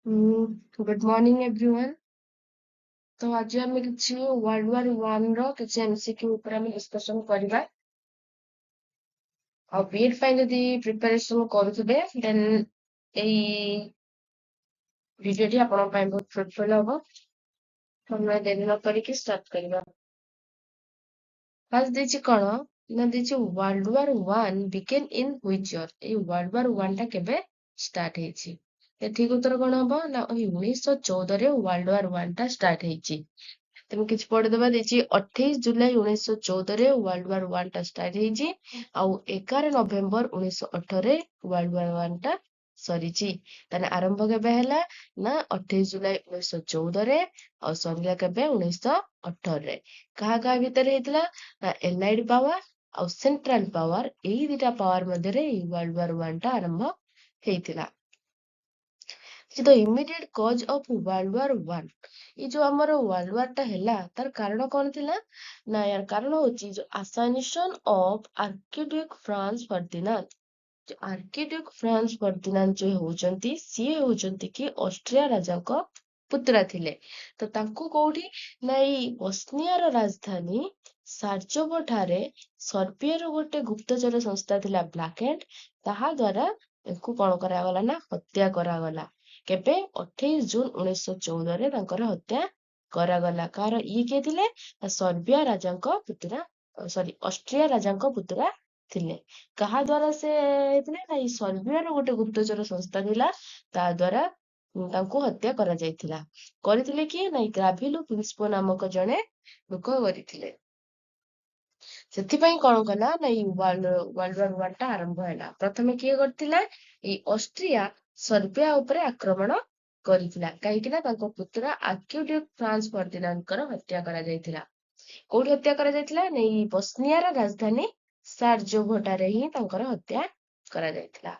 Good morning everyone. ତ ଆଜି ଆମେ କିଛି ୱାର୍ଲ୍ଡ ୱାର୍ ୱାନ୍ ର କିଛି ଏମସିକ୍ୟୁ ଉପରେ ଆମେ ଡିସ୍କସନ କରିବା। ଆଉ ବିଏଡ୍ ପାଇଁ ଯଦି ପ୍ରିପାରେସନ କରୁଥିବେ ଦେନ୍ ଏଇ ଭିଡିଓଟି ଆପଣଙ୍କ ପାଇଁ ବହୁତ ଫ୍ରୁଟଫୁଲ୍ ହବ। ଆମେ ଡେରି ନ କରିକି ଷ୍ଟାର୍ଟ କରିବା। ଫାର୍ଷ୍ଟ ଦେଇଛି କଣ ନା ଦେଇଛି World war One began in which year. ଏଇ ୱାର୍ଲ୍ଡ ୱାର୍ ୱାନ୍ ଟା କେବେ ଷ୍ଟାର୍ଟ ହେଇଛି? ଠିକ ଉତ୍ତର କଣ ହବ ନା 1914 ରେ ୱାର୍ଲ୍ଡ ୱାର୍ ୱାନ୍ ଟା ଷ୍ଟାର୍ଟ ହେଇଛି। ତେଣୁ କିଛି ପଢିଦବା ଦେଇଛି 28 ଜୁଲାଇ 1914 ରେ ୱାର୍ଲ୍ଡ ୱାର୍ ୱାନ୍ ଟା ଷ୍ଟାର୍ଟ ହେଇଛି ଆଉ 11 ନଭେମ୍ବର 1918 ରେ ୱାର୍ଲ୍ଡ ୱାର୍ ୱାନ୍ ଟା ସରିଛି। ତାହେଲେ ଆରମ୍ଭ କେବେ ହେଲା ନା 28 ଜୁଲାଇ 1914 ରେ ଆଉ ସରିଲା କେବେ 1918 ରେ। କାହା କାହା ଭିତରେ ହେଇଥିଲା ନା ଏଲାଇଡ୍ ପାୱାର ଆଉ ସେଣ୍ଟ୍ରାଲ ପାୱାର, ଏଇ ଦିଟା ପାୱାର ମଧ୍ୟରେ ଏଇ ୱାର୍ଲ୍ଡ ୱାର୍ ୱାନ୍ ଟା ଆରମ୍ଭ ହେଇଥିଲା। The immediate cause of World War One, ये जो ଆମର ୱାର୍ଲ୍ଡ ୱାର୍ ଟା ହେଲା ତାର କାରଣ କଣ ଥିଲା ନା ୟାର କାରଣ ହଉଛି ଯୋଉ ଆସାନିସନ ଅଫ ଆର୍କିଡ୍ୟୁକ୍ ଫ୍ରାନ୍ସ ଫର୍ଦିନାନ୍ଦ। ଆର୍କିଡ୍ୟୁକ୍ ଫ୍ରାନ୍ସ ଫର୍ଦିନାନ୍ଦ ଯୋଉ ହଉଛନ୍ତି ସିଏ ହଉଛନ୍ତି କି ଅଷ୍ଟ୍ରିଆ ରାଜାଙ୍କ ପୁତ୍ରା ଥିଲେ। ତ ତାଙ୍କୁ କୋଉଠି ନା ଏଇ ବସ୍ନିଆର ରାଜଧାନୀ ସାର୍ଜୋଭ ଠାରେ ସର୍ବିଆର ଗୋଟେ ଗୁପ୍ତଚର ସଂସ୍ଥା ଥିଲା ବ୍ଲାକ୍ ହ୍ୟାଣ୍ଡ, ତାହା ଦ୍ଵାରା ତାଙ୍କୁ କଣ କରାଗଲା ନା ହତ୍ୟା କରାଗଲା। କେବେ 28 ଜୁନ 1914 ରେ ତାଙ୍କର ହତ୍ୟା କରାଗଲା। କାହାର ଇଏ କିଏ ଥିଲେ ନା ସର୍ବିଆ ରାଜାଙ୍କ ପୁତ୍ରା, ସରି ଅଷ୍ଟ୍ରିଆ ରାଜାଙ୍କ ପୁତ୍ରା ଥିଲେ। କାହା ଦ୍ଵାରା ସେ ହେଇଥିଲେ ନା ଏଇ ସର୍ବିଆର ଗୋଟେ ଗୁପ୍ତଚର ସଂସ୍ଥା ଥିଲା, ତା ଦ୍ଵାରା ତାଙ୍କୁ ହତ୍ୟା କରାଯାଇଥିଲା। କରିଥିଲେ କିଏ ନା ଗ୍ରାଭିଲୋ ପ୍ରିନ୍ସପୋ ନାମକ ଜଣେ ଲୋକ କରିଥିଲେ। ସେଥିପାଇଁ କଣ କଲା ନା ଏଇ ୱାର୍ଲ୍ଡ ୱାର୍ ୱାନ୍ ଟା ଆରମ୍ଭ ହେଲା। ପ୍ରଥମେ କିଏ କରିଥିଲା? ଏଇ ଅଷ୍ଟ୍ରିଆ ସର୍ବିଆ ଉପରେ ଆକ୍ରମଣ କରିଥିଲା। କାହିଁକି ନା ତାଙ୍କ ପୁତ୍ର ଆର୍କିଡ୍ୟୁକ୍ ଫ୍ରାନ୍ସ ଫର୍ଦିନାନ୍ଦଙ୍କର ହତ୍ୟା କରାଯାଇଥିଲା। କୋଉଠି ହତ୍ୟା କରାଯାଇଥିଲା ନା ଏଇ ବସ୍ନିଆର ରାଜଧାନୀ ସାର୍ଜୋଭୋଠାରେ ହିଁ ତାଙ୍କର ହତ୍ୟା କରାଯାଇଥିଲା।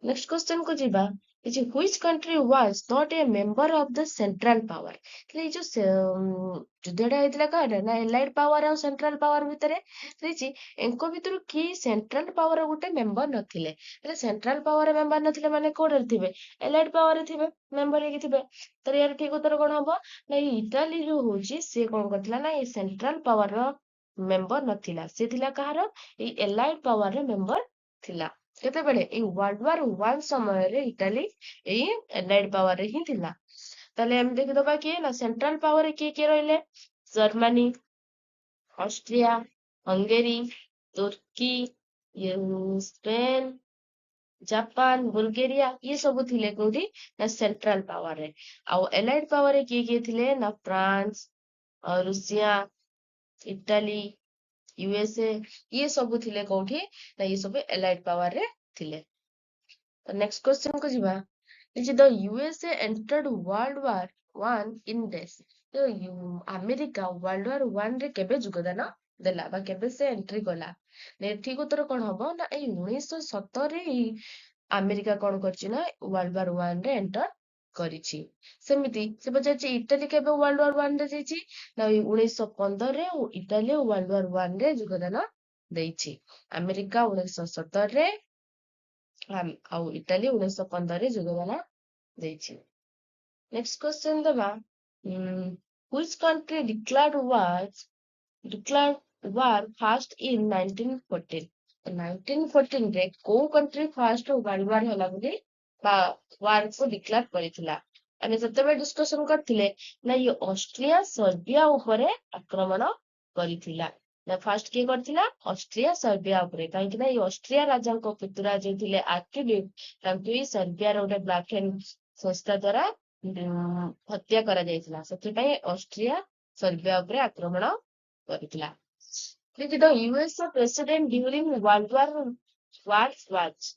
ନେକ୍ସଟ କ୍ୱେଶ୍ଚନ କୁ ଯିବା। Which country was not a member of the central power? ଏଇ ଯୋଉ ଯୁଦ୍ଧଟା ହେଇଥିଲା କାହାର ନା ଏଲାଇଡ୍ ପାୱାର ଆଉ ସେଣ୍ଟ୍ରାଲ ପାୱାର ଭିତରେ ହେଇଛି। ଏଙ୍କ ଭିତରୁ କି ସେଣ୍ଟ୍ରାଲ ପାୱାର ଗୋଟେ ମେମ୍ବର ନଥିଲେ। ସେଣ୍ଟ୍ରାଲ ପାୱାର ମେମ୍ବର ନଥିଲେ ମାନେ କୋଉଟାରେ ଥିବେ? ଏଲାଇଡ୍ ପାୱାରରେ ଥିବେ, ମେମ୍ବର ହେଇକି ଥିବେ। ତ ୟାର ଠିକ ଉତ୍ତର କଣ ହବ ନା ଏଇ ଇଟାଲୀ ଯୋଉ ହଉଛି ସିଏ କଣ କରିଥିଲା ନା ଏଇ ସେଣ୍ଟ୍ରାଲ ପାୱାର ମେମ୍ବର ନଥିଲା। ସେ ଥିଲା କାହାର? ଏଇ ଏଲାଇଡ୍ ପାୱାର ମେମ୍ବର ଥିଲା। କେତେବେଳେ? ଏଇ ୱାର୍ଲ୍ଡ ୱାର୍ ୱାନ୍ ସମୟରେ ଇଟାଲୀ ଏଇ ଏଲାଇଡ୍ ପାୱାରରେ ହିଁ ଥିଲା। ତାହେଲେ ଆମେ ଦେଖିଦବା କିଏ ନା ସେଣ୍ଟ୍ରାଲ ପାୱାରରେ କିଏ କିଏ ରହିଲେ? ଜର୍ମାନୀ, ଅଷ୍ଟ୍ରିଆ, ହଙ୍ଗେରୀ, ତୁର୍କୀ, ସ୍ପେନ, ଜାପାନ, ବୁଲଗେରିଆ, ଇଏ ସବୁ ଥିଲେ କୋଉଠି ନା ସେଣ୍ଟ୍ରାଲ ପାୱାରରେ। ଆଉ ଏଲାଇଡ୍ ପାୱାରରେ କିଏ କିଏ ଥିଲେ ନା ଫ୍ରାନ୍ସ, ରୁଷିଆ, ଇଟାଲୀ, ୟୁଏସଏ, ଇଏ ସବୁ ଥିଲେ କୋଉଠି ନା ଇଏ ସବୁ ଏଲାଇଡ୍ ପାୱାରରେ ଥିଲେ। ନେକ୍ସଟ କ୍ୱେଶ୍ଚନ କୁ ଯିବା। The USA entered World War One in this. America world war one ରେ କେବେ ଯୋଗଦାନ ଦେଲା ବା କେବେ ସେ ଏଣ୍ଟ୍ରି କଲା? ଠିକ ଉତ୍ତର କଣ ହବ ନା ଏଇ 1917 ରେ ଆମେରିକା କଣ କରିଛି ନା ୱାର୍ଲ୍ଡ ୱାର୍ ୱାନ୍ ରେ ଏଣ୍ଟର କରିଛି। ସେମିତି ସେ ପଚାରିଛି ଇଟାଲୀ କେବେ ୱାର୍ଲ୍ଡ ୱାର୍ ୱାନ୍ ରେ ଯାଇଛି ନା 1915 ରେ ଇଟାଲୀ ୱାର୍ଲ୍ଡ ୱାର୍ ୱାନ୍ ରେ ଯୋଗଦାନ ଦେଇଛି। ଆମେରିକା 1917 ରେ ଆଉ ଇଟାଲୀ 1915 ରେ ଯୋଗଦାନ ଦେଇଛି। ନେକ୍ସଟ କ୍ୱେଶ୍ଚନ ଦବା। Which country declared war first in 1914? 1914 ରେ କୋଉ କଣ୍ଟ୍ରି ଫାଷ୍ଟ ୱାର୍ଲ୍ଡ ୱାର୍ ହେଲା ବୋଲି ବା ୱାର୍ କୁ ଡିକ୍ଲାର କରିଥିଲା? ଆମେ ସେତେବେଳେ ଡିସ୍କସନ କରିଥିଲେ ନା ଇଏ ଅଷ୍ଟ୍ରିଆ ସର୍ବିଆ ଉପରେ ଆକ୍ରମଣ କରିଥିଲା। ନା ଫାଷ୍ଟ କିଏ କରିଥିଲା? ଅଷ୍ଟ୍ରିଆ ସର୍ବିଆ ଉପରେ। କାହିଁକି ନା ଏଇ ଅଷ୍ଟ୍ରିଆ ରାଜାଙ୍କ ପୁତୁରା ଯୋଉ ଥିଲେ ଆର୍କିଡ୍ୟୁକ୍, ତାଙ୍କୁ ଏଇ ସର୍ବିଆର ଗୋଟେ ବ୍ଲାକ୍ ହ୍ୟାଣ୍ଡ ସଂସ୍ଥା ଦ୍ଵାରା ହତ୍ୟା କରାଯାଇଥିଲା। ସେଥିପାଇଁ ଅଷ୍ଟ୍ରିଆ ସର୍ବିଆ ଉପରେ ଆକ୍ରମଣ କରିଥିଲା। The US president during World War was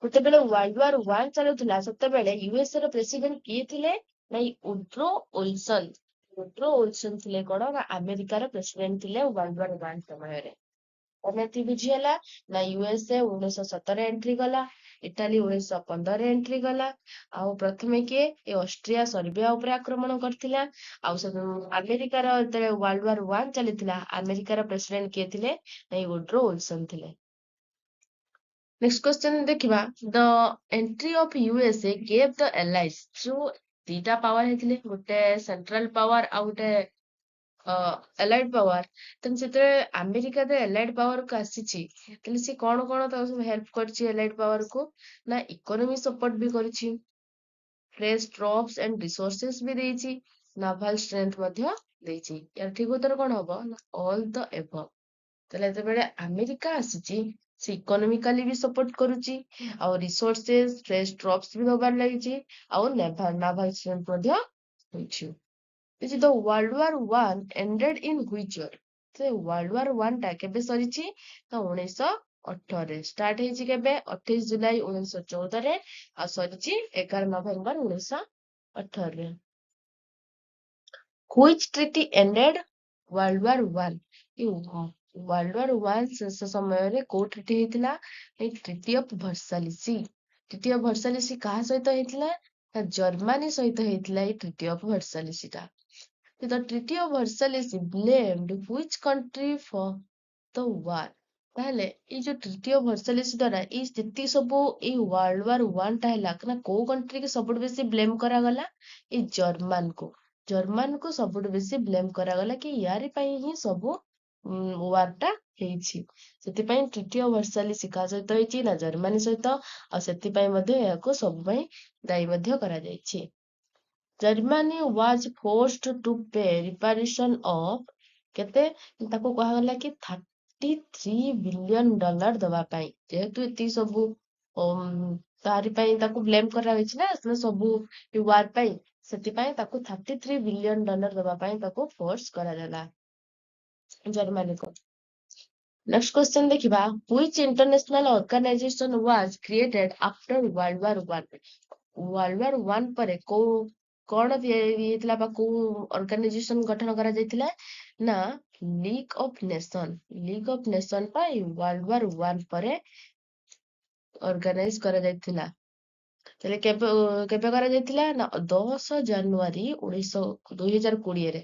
ଯେତେବେଳେ ୱାର୍ଲ୍ଡ ୱାର୍ ୱାନ୍ ଚାଲୁଥିଲା ସେତେବେଳେ ୟୁଏସ ର ପ୍ରେସିଡେଣ୍ଟ କିଏ ଥିଲେ? ନା ଉଡ୍ରୋ ଓଲସନ। ଉଡ୍ରୋ ଓଲସନ ଥିଲେ କଣ ନା ଆମେରିକାର ପ୍ରେସିଡେଣ୍ଟ ଥିଲେ ୱାର୍ଲ୍ଡ ୱାର୍ ୱାନ୍ ସମୟରେ। ଏମିତି ବୁଝି ହେଲା ନା ୟୁଏସଏ 1917 ଏଣ୍ଟ୍ରି କଲା। ଇଟାଲୀ 1915 ଏଣ୍ଟ୍ରି କଲା। ଆଉ ପ୍ରଥମେ କିଏ ଏ ଅଷ୍ଟ୍ରିଆ ସର୍ବିଆ ଉପରେ ଆକ୍ରମଣ କରିଥିଲା। ଆଉ ଆମେରିକାର ଯେତେବେଳେ World War I ଚାଲିଥିଲା ଆମେରିକାର ପ୍ରେସିଡେଣ୍ଟ କିଏ ଥିଲେ? ଏଇ ଉଡ୍ରୋ ୱିଲସନ୍ ଥିଲେ। ନେକ୍ସଟ କ୍ୱେଶ୍ଚନ ଦେଖିବା ଦ ଏଣ୍ଟ୍ରି ଅଫ ୟୁଏସଏ ଗେଭ୍ ଦ ଏଲାଇଜ୍ ଯୋଉ ଦିଟା ପାୱାର ହେଇଥିଲେ ଗୋଟେ ସେଣ୍ଟ୍ରାଲ ପାୱାର ଆଉ ଗୋଟେ ଏଲାଇଡ ପାୱାର ତେଣୁ ସେଥିରେ ଆମେରିକା ତ ଏଲାଇଡ ପାୱାରକୁ ଆସିଛି ତାହେଲେ ସେ କଣ ତାକୁ ସବୁ ହେଲ୍ପ କରିଛି ଏଲାଇଡ ପାୱାରକୁ ନା ଇକୋନୋମି ସପୋର୍ଟ ବି କରିଛି ଫ୍ରେଶ ଟ୍ରପ୍ସ ଆଣ୍ଡ ରିସୋର୍ସେସ ବି ଦେଇଛି ନାଭାଲ ଷ୍ଟ୍ରେନ୍ଥ ମଧ୍ୟ ଦେଇଛି ୟାର ଠିକ ଉତ୍ତର କଣ ହବ ନା ଅଲ ଦ ଏଭବ ତାହେଲେ ଯେତେବେଳେ ଆମେରିକା ଆସିଛି ସେ ଇକୋନୋମିକାଲି ବି ସପୋର୍ଟ କରୁଛି ଆଉ ରିସୋର୍ସେସ ଫ୍ରେଶ ଟ୍ରପ୍ସ ବି ଦବାର ଲାଗିଛି ଆଉ ନାଭାଲ ଷ୍ଟ୍ରେନ୍ଥ ମଧ୍ୟ ହୋଇଛି This is the World War I ended in which year? ସେ World War I ଟା କେବେ ସରିଛି ତ 1918 ଷ୍ଟାର୍ଟ ହେଇଛି କେବେ 28 ଜୁଲାଇ 1914 ଆଉ ସରିଛି 11 November 1918 Which treaty ended World War I? World War I ଶେଷ ସମୟରେ କୋଉ ଟ୍ରିଟି ହେଇଥିଲା ଏଇ Treaty of Versailles Treaty of Versailles କାହା ସହିତ ହେଇଥିଲା ନା ଜର୍ମାନୀ ସହିତ ହେଇଥିଲା ଏଇ ଟ୍ରିଟି ଅଫ ଭର୍ସାଲିସିଟା The Treaty of Versailles blamed which country for the war? ତାହେଲେ ଏଇ ଯୋଉ ଟ୍ରିଟି ଅଫ ଭର୍ସାଲିସ୍ ଦ୍ଵାରା ଏଇ ଯେତିକି ସବୁ ଏଇ World War I ଟା ହେଲା ନା କୋଉ କଣ୍ଟ୍ରି କି ସବୁଠୁ ବେଶୀ ବ୍ଲେମ କରାଗଲା ଏଇ ଜର୍ମାନକୁ ସବୁଠୁ ବେଶୀ ବ୍ଲେମ କରାଗଲା କି ୟାରି ପାଇଁ ହିଁ ସବୁ ୱାର ଟା ହେଇଛି ସେଥିପାଇଁ ଟ୍ରିଟି ଅଫ ଭର୍ସାଲିସ୍ କାହା ସହିତ ହେଇଛି ନା ଜର୍ମାନୀ ସହିତ ଆଉ ସେଥିପାଇଁ ମଧ୍ୟ ଏହାକୁ ସବୁ ପାଇଁ ଦାୟୀ ମଧ୍ୟ କରାଯାଇଛି Germany was forced to pay reparation of କେତେ ତାକୁ କୁହାଗଲା କି $33 ବିଲିୟନ ଦବା ପାଇଁ ଯେହେତୁ ଏତିକି ସବୁ ତାରି ପାଇଁ ତାକୁ ବ୍ଲେମ କରାଯାଇଛି ନା ସବୁ ୱାର ପାଇଁ ସେଥିପାଇଁ ତାକୁ $33 ବିଲିୟନ ଦବା ପାଇଁ ତାକୁ ଫୋର୍ସ କରାଗଲା ଜର୍ମାନୀକୁ ନେକ୍ସଟ କ୍ୱେଶ୍ଚନ ଦେଖିବା which international organization was created after World War I? World War I ପରେ କୋଉ କଣ ହେଇଥିଲା ବା କୋଉ ଅର୍ଗାନାଇଜେସନ ଗଠନ କରାଯାଇଥିଲା ନା ଲିଗ ଅଫ ନେସନ ପାଇଁ World War I ପରେ ଅର୍ଗାନାଇଜ କରାଯାଇଥିଲା ତାହେଲେ କେବେ କରାଯାଇଥିଲା ନା 10 ଜାନୁଆରୀ 2020ରେ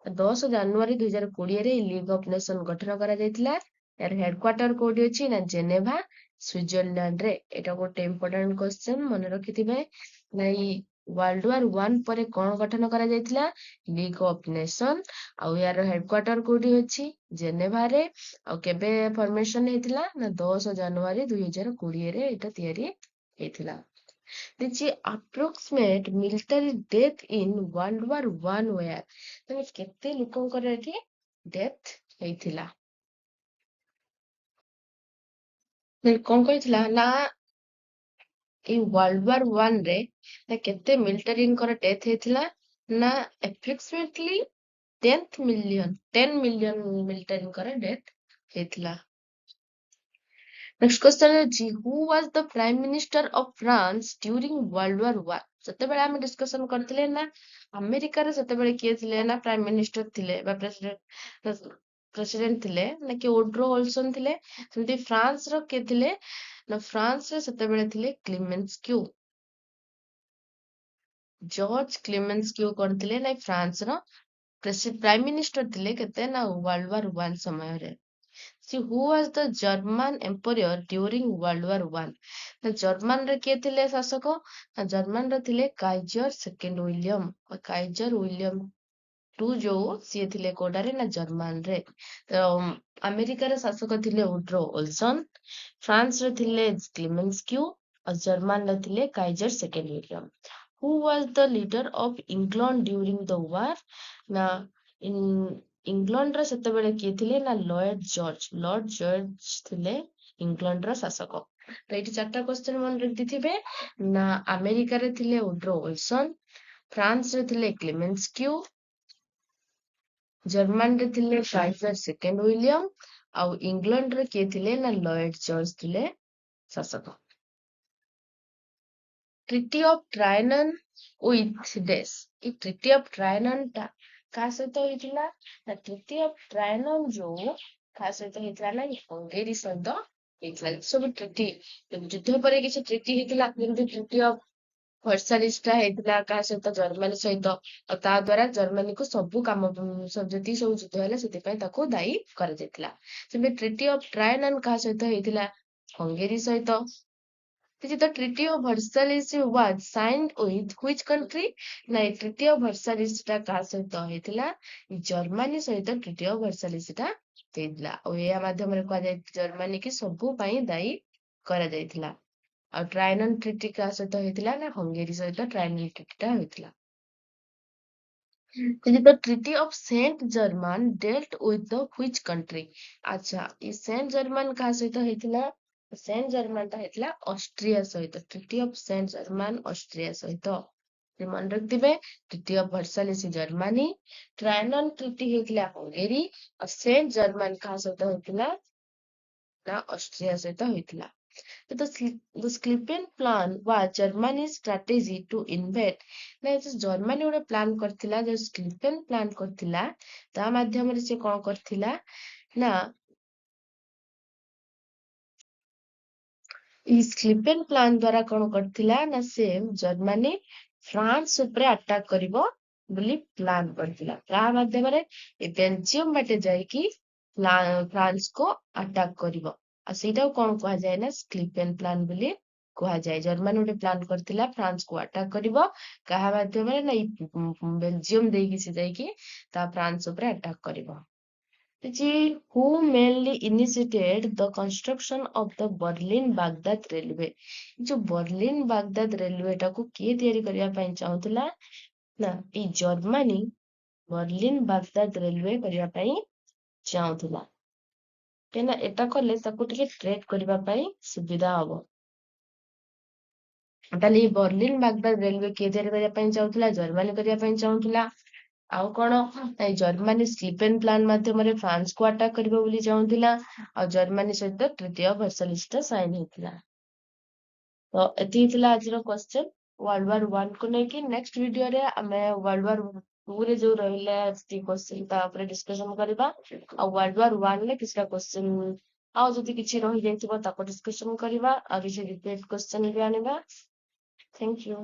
10 ଜାନୁଆରୀ 2020ରେ ଲିଗ ଅଫ ନେସନ ଗଠନ କରାଯାଇଥିଲା ଏହାର ହେଡକ୍ୱାର୍ଟର କୋଉଠି ଅଛି ନା ଜେନେଭା ସୁଇଜରଲ୍ୟାଣ୍ଡ ରେ ଏଇଟା ଗୋଟେ ଇମ୍ପୋର୍ଟାଣ୍ଟ କ୍ୱେଶ୍ଚନ ମନେ ରଖିଥିବେ ନା ଏଇ World War I ପରେ କଣ ଗଠନ କରାଯାଇଥିଲା ଲିଗ ଅଫ ନେସନ ଆଉ ୟାର ହେଡକ୍ୱାର୍ଟର କୋଉଠି ଅଛି ଜେନେଭାରେ ଆଉ କେବେ ଫର୍ମେସନ ହେଇଥିଲା ନା 10 ଜାନୁଆରୀ 2020ରେ ଏଇଟା ତିଆରି ହେଇଥିଲା ଦେଇଛି approximate military death in World War I where ମାନେ କେତେ ଲୋକଙ୍କର ଏଠି ଡେଥ ହେଇଥିଲା କଣ କହିଥିଲା ନା ଏଇ World War I ରେ ନା କେତେ ମିଲିଟାରୀଙ୍କର ଡେଥ ହେଇଥିଲା ନା approximately 10 ମିଲିୟନ ମିଲିଟାରୀଙ୍କର ଡେଥ ହେଇଥିଲା ନେକ୍ସଟ କ୍ୱେଶ୍ଚନ ଅଛି who was the prime minister of France during World War I ସେତେବେଳେ ଆମେ ଡିସ୍କସନ କରିଥିଲେ ନା ଆମେରିକାର ସେତେବେଳେ କିଏ ଥିଲେ ନା ପ୍ରାଇମ ମିନିଷ୍ଟର ଥିଲେ ବା ପ୍ରେସିଡେଣ୍ଟ ଥିଲେ ନା କି ଉଡ୍ରୋ ୱିଲସନ୍ ଥିଲେ ସେମିତି ଫ୍ରାନ୍ସର କିଏ ଥିଲେ ନା ଫ୍ରାନ୍ସରେ ସେତେବେଳେ ଥିଲେ କ୍ଲିମେନ୍ସ୍କ୍ୟୁ ଜର୍ଜ କ୍ଲିମେନ୍ସ୍କ୍ୟୁ କରିଥିଲେ ନା ଫ୍ରାନ୍ସର ପ୍ରାଇମ ମିନିଷ୍ଟର ଥିଲେ କେତେ ନା World War I ସମୟରେ See who was the German emperor during World War I? ନା ଜର୍ମାନର କିଏ ଥିଲେ ଶାସକ ନା ଜର୍ମାନର ଥିଲେ Kaiser second William Kaiser William two ଯୋଉ ସିଏ ଥିଲେ କୋଉଟାରେ ନା ଜର୍ମାନରେ ତ ଆମେରିକାର ଶାସକ ଥିଲେ ଉଡ୍ରୋ ୱିଲସନ୍ ଫ୍ରାନ୍ସରେ ଥିଲେ କ୍ଲିମେନ୍ସ୍କ୍ୟୁ ଆଉ ଜର୍ମାନର ଥିଲେ Kaiser second William Who was the leader of England during the war? ନା ଇଂଲଣ୍ଡର ସେତେବେଳେ କିଏ ଥିଲେ ନା ଲର୍ଡ ଜର୍ଜ ଥିଲେ ଇଂଲଣ୍ଡର ଶାସକ ତ ଏଇଠି ଚାରିଟା କ୍ୱେଶ୍ଚନ ମନେ ରଖିଥିବେ ନା ଆମେରିକାରେ ଥିଲେ ଉଡ୍ରୋ ୱିଲସନ୍ ଫ୍ରାନ୍ସରେ ଥିଲେ କ୍ଲିମେନ୍ସ୍କ୍ୟୁ ଜର୍ମାନରେ ଥିଲେ କାଇଜର ସେକେଣ୍ଡ ୱିଲିୟମ ଆଉ ଇଂଲଣ୍ଡରେ କିଏ ଥିଲେ ନା ଲର୍ଡ ଜର୍ଜ ଥିଲେ ଶାସକ ଟ୍ରିଟି ଅଫ ଟ୍ରାୟନନ୍ ୱିଥ ଡେସ୍ ଏଇ ଟ୍ରିଟି ଅଫ ଟ୍ରାୟନନ୍ ଟା କାହା ସହିତ ହେଇଥିଲା ନା ଟ୍ରିଟି ଅଫ ଟ୍ରାୟନନ୍ ଯୋଉ କାହା ସହିତ ହେଇଥିଲା ନା ହଙ୍ଗେରୀ ସହିତ ହେଇଥିଲା ସବୁ ଟ୍ରିଟି ଯୁଦ୍ଧ ପରେ କିଛି ଟ୍ରିଟି ହେଇଥିଲା ଯେମିତି ଟ୍ରିଟି ଅଫ ଭର୍ସାଲିସଟା ହେଇଥିଲା କାହା ସହିତ ଜର୍ମାନୀ ସହିତ ଆଉ ତା ଦ୍ଵାରା ଜର୍ମାନୀକୁ ସବୁ କାମ ଯେତିକି ସବୁ ଯୁଦ୍ଧ ହେଲା ସେଥିପାଇଁ ତାକୁ ଦାୟୀ କରାଯାଇଥିଲା। ସେମିତି ଟ୍ରିଟି ଅଫ ଟ୍ରାୟାନାନ କାହା ସହିତ ହେଇଥିଲା ହଙ୍ଗେରୀ ସହିତ। The Treaty of Versailles was signed with which country? ନା ଏ Treaty of Versailles ଟା କାହା ସହିତ ହେଇଥିଲା ଜର୍ମାନୀ ସହିତ Treaty of Versailles ଟା ହେଇଥିଲା ଆଉ ଏହା ମାଧ୍ୟମରେ କୁହାଯାଏ ଜର୍ମାନୀ କି ସବୁ ପାଇଁ ଦାୟୀ କରାଯାଇଥିଲା। ଆଉ ଟ୍ରାଇନନ୍ ଟ୍ରିଟି କାହା ସହିତ ହେଇଥିଲା ନା ହଙ୍ଗେରୀ ସହିତ ଟ୍ରାଇନନ୍ ଟ୍ରିଟିଟା ହେଇଥିଲା। The Treaty of Saint Germain dealt with the which country? ଆଚ୍ଛା ଏ ସେଣ୍ଟ ଜର୍ମାନ କାହା ସହିତ ହେଇଥିଲା? ସେଣ୍ଟ ଜର୍ମାନଟା ହେଇଥିଲା ଅଷ୍ଟ୍ରିଆ ସହିତ। Treaty of Saint Germain Austria ସହିତ। ମନେ ରଖିଥିବେ Treaty of Versailles Germany, Trianon treaty ହେଇଥିଲା ହଙ୍ଗେରୀ ଆଉ ସେଣ୍ଟ ଜର୍ମାନ କାହା ସହିତ ହେଇଥିଲା ନା ଅଷ୍ଟ୍ରିଆ ସହିତ ହେଇଥିଲା। The Schlieffen Plan was Germany's strategy to invade. ନା ଜର୍ମାନୀ ଗୋଟେ ପ୍ଲାନ୍ କରିଥିଲା ଯୋଉ ସ୍କ୍ଲିପେନ୍ ପ୍ଲାନ୍ କରିଥିଲା ତା ମାଧ୍ୟମରେ ସେ କଣ କରିଥିଲା ନା ଏଇ ସ୍କ୍ଲିପେନ୍ ପ୍ଲାନ୍ ଦ୍ଵାରା କଣ କରିଥିଲା ନା ସେ ଜର୍ମାନୀ ଫ୍ରାନ୍ସ ଉପରେ ଆଟାକ୍ କରିବ ବୋଲି ପ୍ଲାନ୍ କରିଥିଲା। କାହା ମାଧ୍ୟମରେ ଏ ବେଲଜିୟମ ବାଟେ ଯାଇକି ଫ୍ରାନ୍ସକୁ ଆଟାକ୍ କରିବ ଆଉ ସେଇଟାକୁ କଣ କୁହାଯାଏ ନା ସ୍କ୍ଲିପେନ୍ ପ୍ଲାନ୍ ବୋଲି କୁହାଯାଏ। ଜର୍ମାନୀ ଗୋଟେ ପ୍ଲାନ୍ କରିଥିଲା ଫ୍ରାନ୍ସକୁ ଆଟାକ୍ କରିବ କାହା ମାଧ୍ୟମରେ ନା ଏଇ ବେଲଜିୟମ ଦେଇକି ସେ ଯାଇକି ତା ଫ୍ରାନ୍ସ ଉପରେ ଆଟାକ୍ କରିବ। Who mainly initiated the construction of the Berlin-Baghdad railway? ଯୋଉ ବର୍ଲିନ ବାଗଦାଦ ରେଲୱେଟାକୁ କିଏ ତିଆରି କରିବା ପାଇଁ ଚାହୁଁଥିଲା ନା ଏଇ ଜର୍ମାନୀ ବର୍ଲିନ ବାଗଦାଦ ରେଲୱେ କରିବା ପାଇଁ ଚାହୁଁଥିଲା। କାହିଁକିନା ଏଟା କଲେ ତାକୁ ଟିକେ ଟ୍ରେଡ୍ କରିବା ପାଇଁ ସୁବିଧା ହବ। ତାହେଲେ ଏଇ ବର୍ଲିନ ବାଗଦାଦ ରେଲୱେ କିଏ ତିଆରି କରିବା ପାଇଁ ଚାହୁଁଥିଲା? ଜର୍ମାନୀ କରିବା ପାଇଁ ଚାହୁଁଥିଲା। ଆଉ କଣ ଏଇ ଜର୍ମାନୀ ସ୍ଲିପେନ୍ ପ୍ଲାନ୍ ମାଧ୍ୟମରେ ଫ୍ରାନ୍ସକୁ ଆଟାକ୍ କରିବ ବୋଲି ଚାହୁଁଥିଲା ଆଉ ଜର୍ମାନୀ ସହିତ ଟ୍ରିଟି ଅଫ ଭର୍ସାଲିସଟା ସାଇନ୍ ହେଇଥିଲା। ତ ଏତିକି ଥିଲା ଆଜିର କ୍ୱେଶ୍ଚେନ୍ ୱାର୍ଲଡ ୱାର 1 କୁ ନେଇକି। ନେକ୍ସଟ ଭିଡିଓରେ ଆମେ ୱାର୍ଲଡ ୱାର 2 ରେ ଯୋଉ ରହିଲା କ୍ୱେଶ୍ଚେନ୍ ତା ଉପରେ ଡିସ୍କସନ କରିବା ଆଉ ୱାର୍ଲଡ ୱାର 1 ରେ କିଛିଟା କ୍ୱେଶ୍ଚେନ୍ ଆଉ ଯଦି କିଛି ରହିଯାଇଥିବ ତାକୁ ଡିସ୍କସନ କରିବା ଆଉ କିଛି ରିପିଟ୍ କ୍ୱେଶ୍ଚେନ୍ ବି ଆଣିବା। Thank you.